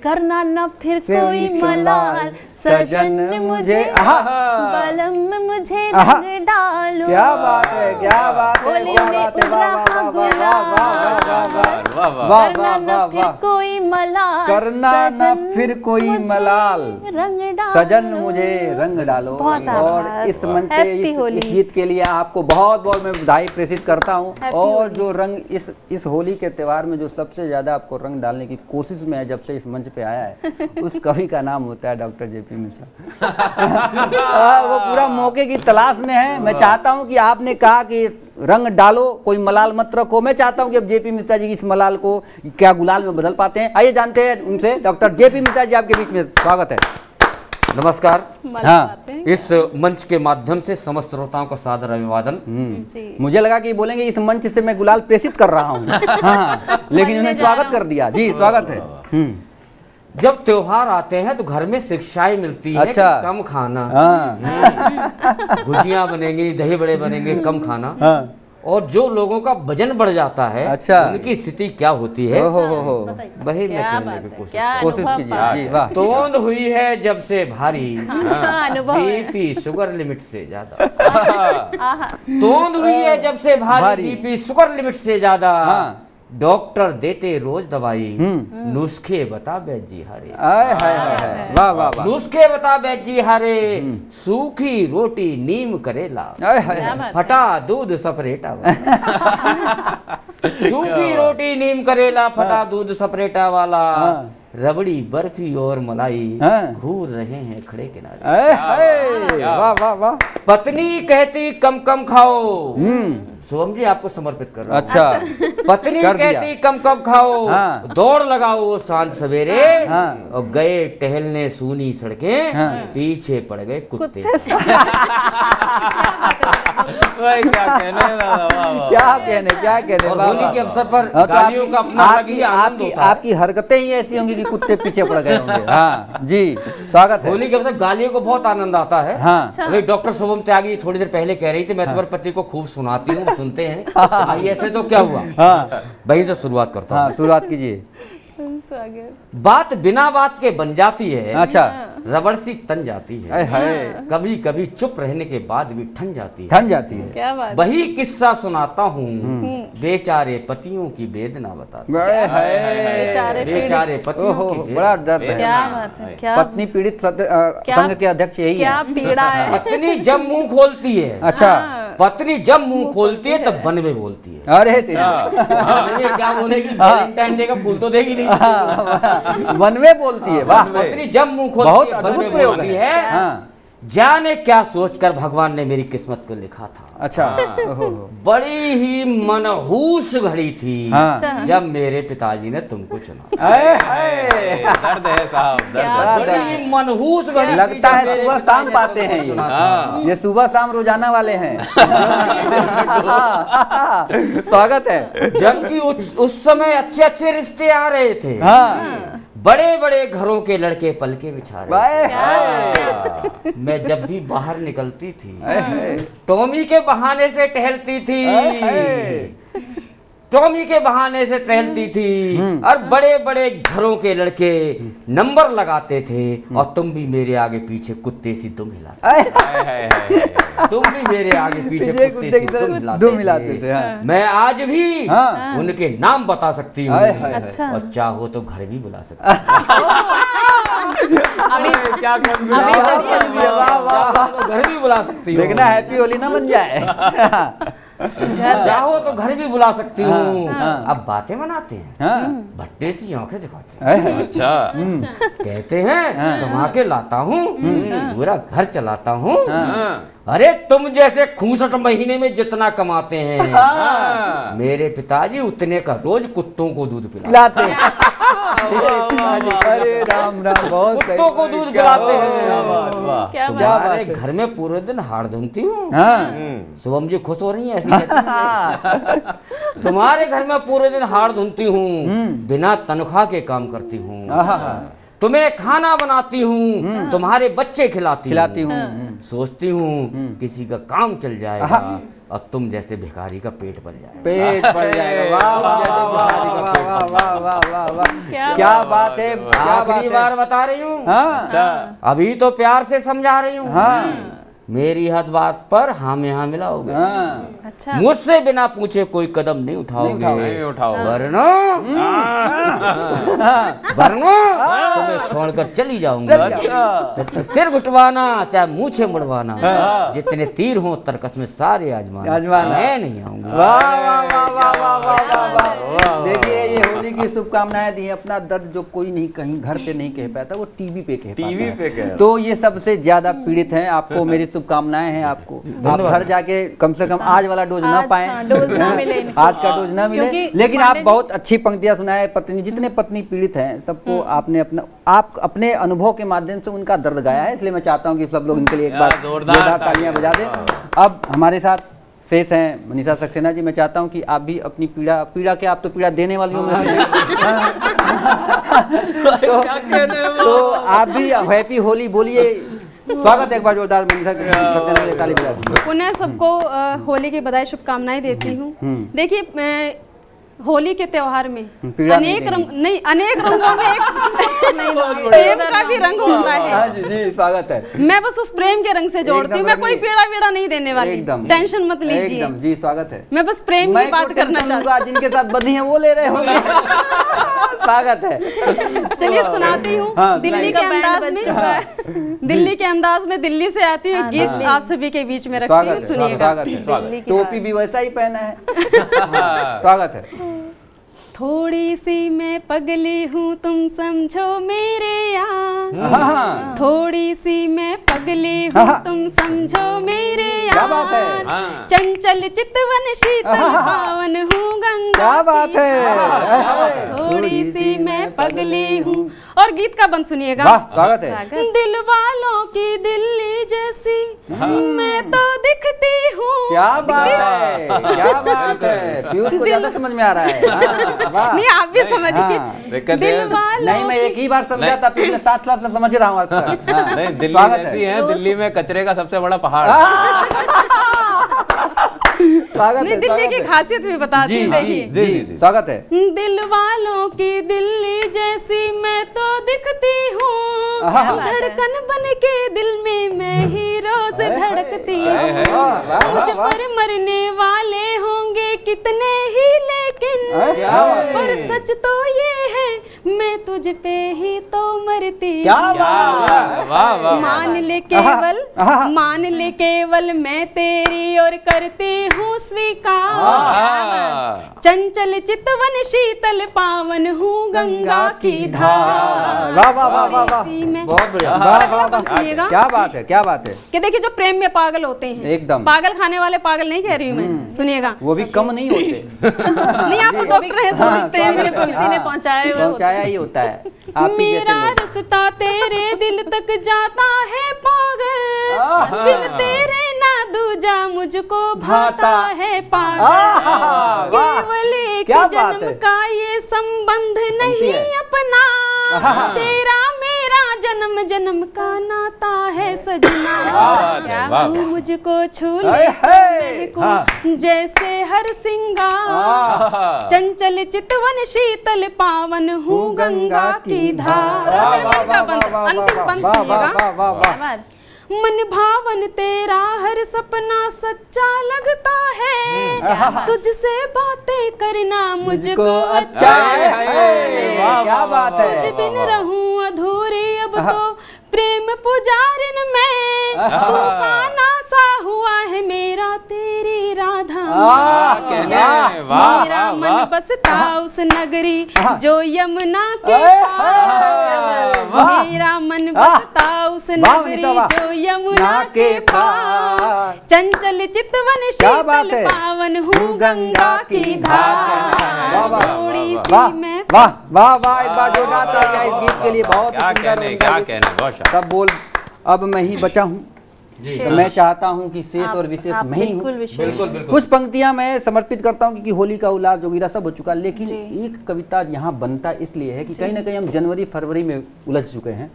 करना न फिर कोई मलाल, सजन मुझे बलम मुझे रंग डालो। क्या बात है, क्या बात है, होली में उड़ रहा गुलाल, करना न फिर कोई मलाल, करना न फिर कोई मलाल, रंग डालो, सजन मुझे रंग डालो। और इस मंच पे इस गीत के लिए आपको बहुत बहुत मैं बधाई प्रेषित करता हूँ। और जो रंग इस होली के त्योहार में जो सबसे ज्यादा आपको रंग डालने की कोशिश में है जब से इस मंच पे आया है, उस कवि का नाम होता है डॉक्टर जेपी मिश्रा। वो पूरा मौके की तलाश में है। मैं चाहता हूं कि आपने कहा कि रंग डालो, कोई मलाल मत रखो, मैं चाहता हूं कि अब जेपी मिश्रा जी की इस मलाल को क्या गुलाल में बदल पाते हैं। आइए जानते हैं उनसे। डॉक्टर जेपी मिश्रा जी आपके बीच में स्वागत है। नमस्कार। हाँ, इस मंच के माध्यम से समस्त श्रोताओं का सादर अभिवादन। मुझे लगा कि बोलेंगे इस मंच से मैं गुलाल प्रेषित कर रहा हूँ। हाँ, लेकिन उन्होंने स्वागत कर दिया। जी स्वागत है। जब त्योहार आते हैं तो घर में शिक्षाएं मिलती है। अच्छा। कि कम खाना, गुजिया बनेंगी, दही बड़े बनेंगे, कम खाना। और जो लोगों का वजन बढ़ जाता है, अच्छा, उनकी स्थिति क्या होती है, वही मैं कहने की कोशिश कीजिए। जी वाह। तोंद हुई है जब से भारी, बीपी शुगर लिमिट से ज्यादा। तोंद हुई है जब से भारी, बीपी शुगर लिमिट से ज्यादा, डॉक्टर देते रोज दवाई, नुस्खे बता बैद जी हरे। वाह वाह। नुस्खे बता बैद जी हरे, सूखी रोटी नीम करेला, फटा दूध सपरेटा। सूखी रोटी नीम करेला, फटा दूध सपरेटा वाला, रबड़ी बर्फी और मलाई, घूर रहे हैं खड़े किनारे। वाह वाह वाह। पत्नी कहती कम कम खाओ, सोम जी आपको समर्पित कर रहा हूं। अच्छा। पत्नी कहती कम कम खाओ, दौड़ लगाओ सांझ सवेरे, और गए टहलने सूनी सड़कें, पीछे पड़ गए कुत्ते। क्या कहने। और होली के अवसर पर गालियों का अपना आनंद होता है। आपकी हरकतें ही ऐसी होंगी कि कुत्ते पीछे पड़ गए होंगे। हाँ जी स्वागत है। होली के अवसर गालियों को बहुत आनंद आता है। हाँ। डॉक्टर शुभम त्यागी थोड़ी देर पहले कह रही थी मैं तुम्हारे पति को खूब सुनाती हूँ, सुनते हैं। भाई ऐसे तो क्या हुआ। हाँ। वहीं से शुरुआत करता हूँ। शुरुआत कीजिए। बात बिना बात के बन जाती है। अच्छा। रबड़ सी तन जाती है, कभी कभी चुप रहने के बाद भी ठन जाती है। ठन जाती है। क्या बात। वही किस्सा सुनाता हूँ, बेचारे पतियों की वेदना बताता। बेचारे पतियों की बड़ा दर्द है। क्या बात है। क्या पत्नी पीड़ित संघ के अध्यक्ष यही है। क्या पीड़ा है। पत्नी जब मुंह खोलती है, अच्छा, पत्नी जब मुंह खोलती है तब बनवे बोलती है। अरे क्या बोलेगी, वैलेंटाइन डे का फूल तो देगी नहीं। बनवे बोलती है। वाह, पत्नी जब मुंह खोलती बहुत है अद्भुत प्रयोग है। जाने क्या सोचकर भगवान ने मेरी किस्मत को लिखा था। अच्छा। बड़ी ही मनहूस घड़ी थी जब मेरे पिताजी ने तुमको चुना। दर्द है साहब, बड़ी ही मनहूस घड़ी। लगता है सुबह शाम पाते हैं ये सुबह शाम रोजाना वाले हैं। स्वागत है। जबकि उस समय अच्छे अच्छे रिश्ते आ रहे थे। बड़े बड़े घरों के लड़के पलके बिछा रहे। मैं जब भी बाहर निकलती थी, टॉमी के बहाने से टहलती थी, टॉमी के बहाने से टहलती थी, और बड़े बड़े घरों के लड़के नंबर लगाते थे, और तुम भी मेरे आगे पीछे कुत्ते सी दुम हिलाते। तुम भी मेरे आगे पीछे कुत्ते सी दुम हिलाते थे। मैं आज भी उनके नाम बता सकती हूँ, और चाहो तो घर भी बुला सकती अभी क्या घर भी बुला सकती हूँ। देखना हैप्पी होली ना बन जाए। चाहो तो घर भी बुला सकती हूँ। अब बातें बनाते हैं, भट्टे सी आंखें दिखाते हैं। अच्छा, कहते हैं तुम आके लाता हूँ, पूरा घर चलाता हूँ। अरे तुम जैसे 65 महीने में जितना कमाते हैं, मेरे पिताजी उतने का रोज कुत्तों को दूध पिलाते हैं। अरे राम राम, बहुत कुत्तों को दूध पिलाते हैं। तुम्हारे घर में पूरे दिन हाड़ धुनती हूँ। शुभम जी खुश हो रही है ऐसी। तुम्हारे घर में पूरे दिन हाड़ धुनती हूँ, बिना तनख्वाह के काम करती हूँ, तुम्हें खाना बनाती हूँ, तुम्हारे बच्चे खिलाती हूँ, सोचती हूँ किसी का काम चल जाएगा और तुम जैसे भिखारी का पेट भर जाएगा। क्या बात है। आखिरी बार बता रही हूँ, अभी तो प्यार से समझा रही हूँ। मेरी हद बात पर हाँ में हाँ मिलाओगे। अच्छा। मुझसे बिना पूछे कोई कदम नहीं उठाओगे। वरना तुम्हें छोड़कर चली जाऊंगी। फिर तो सिर घुटवाना चाहे मूछे मुड़वाना, जितने तीर हो तरकस में सारे आजमाना, मैं नहीं आऊंगा। देखिए ये होली की शुभकामनाएं दी। अपना दर्द जो कोई नहीं कहीं घर पे नहीं कह पाता, वो टीवी पे कहता है। तो ये सबसे ज्यादा पीड़ित हैं। आपको मेरी शुभकामनाएं हैं। आपको आप घर जाके कम से कम आज वाला डोज ना पाएं, आज का डोज ना मिले, लेकिन आप बहुत अच्छी पंक्तियां सुनाए। पत्नी, जितने पत्नी पीड़ित हैं सबको आपने आप अपने अनुभव के माध्यम से उनका दर्द गाया है, इसलिए मैं चाहता हूं कि सब लोग इनके लिए एक बार जोरदार तालियां बजा दें। अब हमारे साथ शेष हैं मनीषा सक्सेना जी। मैं चाहता हूं कि आप भी अपनी पीड़ा के, आप तो पीड़ा देने वाली हो तो आप भी हैप्पी होली बोलिए। स्वागत है एक बार जोरदार मनीषा सक्सेना के ताली बजा दीजिए। पुनः सबको होली की बधाई शुभकामनाएं देती हूँ। देखिए होली के त्योहार में अनेक रंगों में एक प्रेम का भी रंग होता है। जी स्वागत है। मैं बस उस प्रेम के रंग से जोड़ती हूँ। मैं कोई पीड़ा नहीं देने वाली, टेंशन मत लीजिए। जी स्वागत है। मैं बस प्रेम की बात करना चाहती हूँ। जिनके साथ बंधी है वो ले रहे होंगे। स्वागत है। चलिए सुनाती हूँ। दिल्ली के अंदाज में दिल्ली से आती हूँ, गीत आप सभी के बीच में रखती हूँ, सुनिएगा। टोपी भी वैसा ही पहना है। स्वागत है। थोड़ी सी मैं पगली हूँ तुम समझो मेरे यार, थोड़ी सी मैं पगली हूँ तुम समझो मेरे यार, चंचल चितवन शीतल पावन हूँ गंगा। क्या बात है। थोड़ी सी मैं पगली हूँ। और गीत का बंद सुनिएगा। स्वागत है। दिल वालों की दिल्ली जैसी मैं तो दिखती हूँ। क्या बात है, क्या बात है। पीयूष को ज्यादा समझ में आ रहा है। नहीं आप भी समझिए। दिल वालों नहीं, मैं एक ही बार समझा था, पिछले 7 साल से समझ रहा हूँ। नहीं, दिल्ली ऐसी है, दिल्ली में कचरे का सबसे बड़ा पहाड़। स्वागत है। दिल्ली की खासियत भी बताती हूँ, देखिए। जी, स्वागत है। दिल वालों की दिल्ली जैसी मैं तो दिखती हूँ, धड़कन बन के दिल में मैं ही रोज धड़कती हूँ। मुझ पर मरने वाले होंगे कितने ही, लेकिन पर सच तो ये है मैं तुझ पे ही तो मरती हूँ। मान ले केवल मैं तेरी और करती हूँ स्वीकार। चंचल चितवन शीतल पावन हूँ गंगा की धार। वाह वाह वाह वाह वाह, बहुत बढ़िया। क्या बात है, क्या बात है। कि देखिए जो प्रेम में पागल होते हैं, एकदम पागल खाने वाले पागल नहीं कह रही हूँ मैं, सुनिएगा। वो भी कम नहीं होते। नहीं, आप डॉक्टर हैं, समझते हैं, किसी ने पहुंचाया ही होता है। आप मेरा रास्ता तेरे दिल तक जाता है पागल, दिल तेरे ना दूजा मुझको भाता है पागल। केवल एक जन्म का ये संबंध नहीं अपना, तेरा मेरा जन्म जन्म का नाता है सजना। तू मुझको छू ले जैसे हर सिंगार, चंचल चितवन शीतल पावन हूँ गंगा की धार। अंतिम पंक्ति सुनिएगा। मन भावन तेरा हर सपना सच्चा लगता है, तुझसे बातें करना मुझको अच्छा है। क्या बात है। तुझ बिन रहूं अधूरी अब तो प्रेम पुजारिन में, तू काना सा हुआ है मेरा तेरी राधा। मेरा मन बसता उस नगरी जो यमुना के पार, मेरा मन बसता उस नगरी जो यमुना के पार। चंचल चितवन शीतल पावन हूँ गंगा की धार। थोड़ी सी मैं वाह वाह वाह, एक बार जोरदार तालियां इस गीत के लिए। बहुत सुंदर। क्या कहने सब बोल, अब मैं ही बचा हूँ, तो मैं चाहता हूँ कि शेष और विशेष मैं ही हूँ। बिल्कुल। कुछ पंक्तियां मैं समर्पित करता हूँ क्योंकि होली का उल्लास जोगीरा सब हो चुका, लेकिन एक कविता यहाँ बनता इसलिए है कि कहीं ना कहीं हम जनवरी फरवरी में उलझ चुके हैं,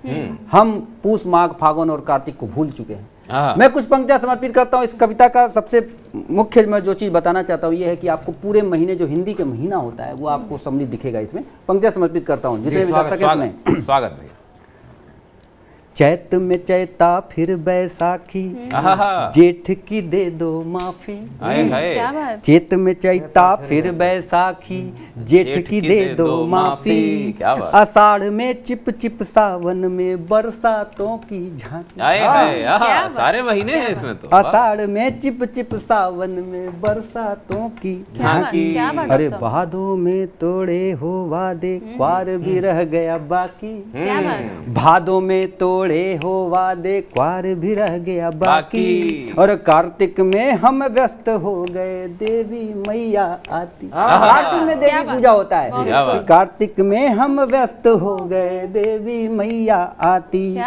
हम पूस माघ फागुन और कार्तिक को भूल चुके हैं। मैं कुछ पंक्तियां समर्पित करता हूँ। इस कविता का सबसे मुख्य मैं जो चीज़ बताना चाहता हूँ ये है कि आपको पूरे महीने जो हिंदी के महीना होता है वो आपको समृद्ध दिखेगा। इसमें पंक्तियां समर्पित करता हूँ, जितने भी स्वागत भैया। चैत में चैता फिर बैसाखी, जेठ की दे दो माफी। चैत में चैता फिर बैसाखी, जेठ की दे दो माफी। आषाढ़ में चिप चिप सावन में बरसातों की झांकी। सारे महीने हैं इसमें तो। आषाढ़ में चिप चिप सावन में बरसातों की झांकी। अरे भादों में तोड़े हो वादे, क्वार भी रह गया बाकी। भादों में तोड़े हो वादे, क्वार भी रह गया बाकी। और कार्तिक में हम व्यस्त हो गए, देवी मैया आती। कार्तिक में देवी पूजा होता है, कार्तिक में हम व्यस्त हो गए, देवी मैया आती।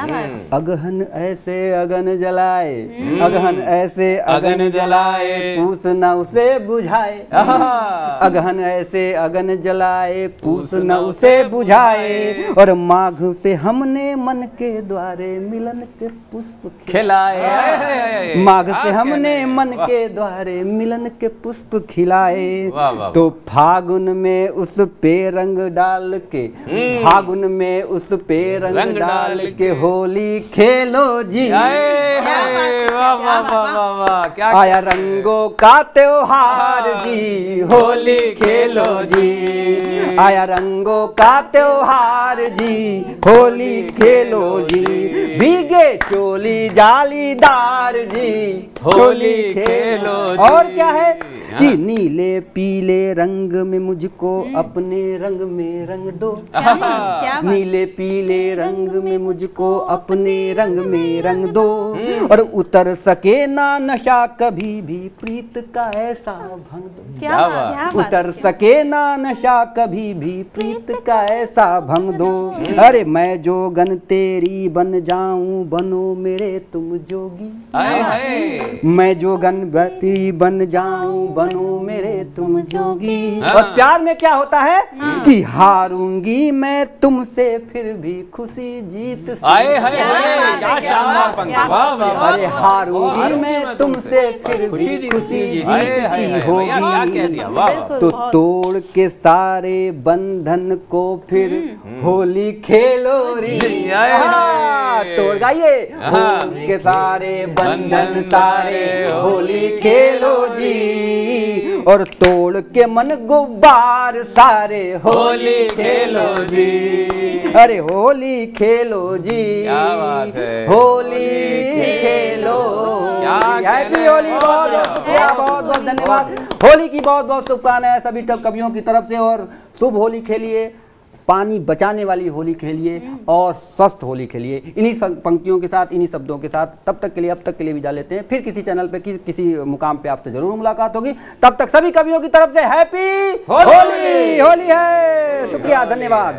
अगहन ऐसे अगन जलाए, अगहन ऐसे अगन जलाए, पूस न उसे बुझाए। अगहन ऐसे अगन जलाए, पूस न उसे बुझाए। और माघ से हमने मन के द्वारे मिलन के पुष्प खिलाए। माघ से हमने मन के द्वारे मिलन के पुष्प खिलाए। तो फागुन में उस पे रंग डाल के, फागुन में उस पे रंग डाल के होली खेलो जी। आया रंगों का त्योहार जी, होली खेलो जी। आया रंगों का त्योहार जी, होली खेलो जी। भीगे चोली जालीदार जी, होली खेलो जी। और क्या है कि नीले पीले रंग में मुझको अपने रंग में रंग दो। नीले पीले रंग में मुझको अपने रंग में रंग दो। और उतर सके ना नशा कभी भी प्रीत का ऐसा भंग दो। उतर सके ना नशा कभी भी प्रीत का ऐसा भंग दो। अरे मैं जोगन तेरी बन जाऊं, बनो मेरे तुम जोगी। मैं जोगन तेरी बन जाऊं, बनो मेरे तुम जोगी। और प्यार में क्या होता है कि हारूंगी मैं तुमसे फिर भी खुशी जीत क्या शानदार पंक्ति, वाह वाह। अरे हारूंगी मैं तुमसे फिर भी खुशी जीत होगी। तो तोड़ के सारे बंधन को फिर होली खेलो रे। तोड़ गाइए, के सारे बंधन सारे होली खेलो जी, और तोड़ के मन गुब्बार सारे होली खेलो जी। अरे होली खेलो जी, क्या बात है, होली खेलो। हैप्पी होली, बहुत बहुत शुक्रिया, बहुत बहुत धन्यवाद। होली की बहुत बहुत शुभकामनाएं सभी कवियों की तरफ से, और शुभ होली खेलिए, पानी बचाने वाली होली खेलिए और स्वस्थ होली खेलिए। इन्हीं पंक्तियों के साथ, इन्हीं शब्दों के साथ तब तक के लिए, अब तक के लिए विदा लेते हैं। फिर किसी चैनल पे किसी मुकाम पे आपसे जरूर मुलाकात होगी। तब तक सभी कवियों की तरफ से हैप्पी होली। होली है, शुक्रिया, धन्यवाद।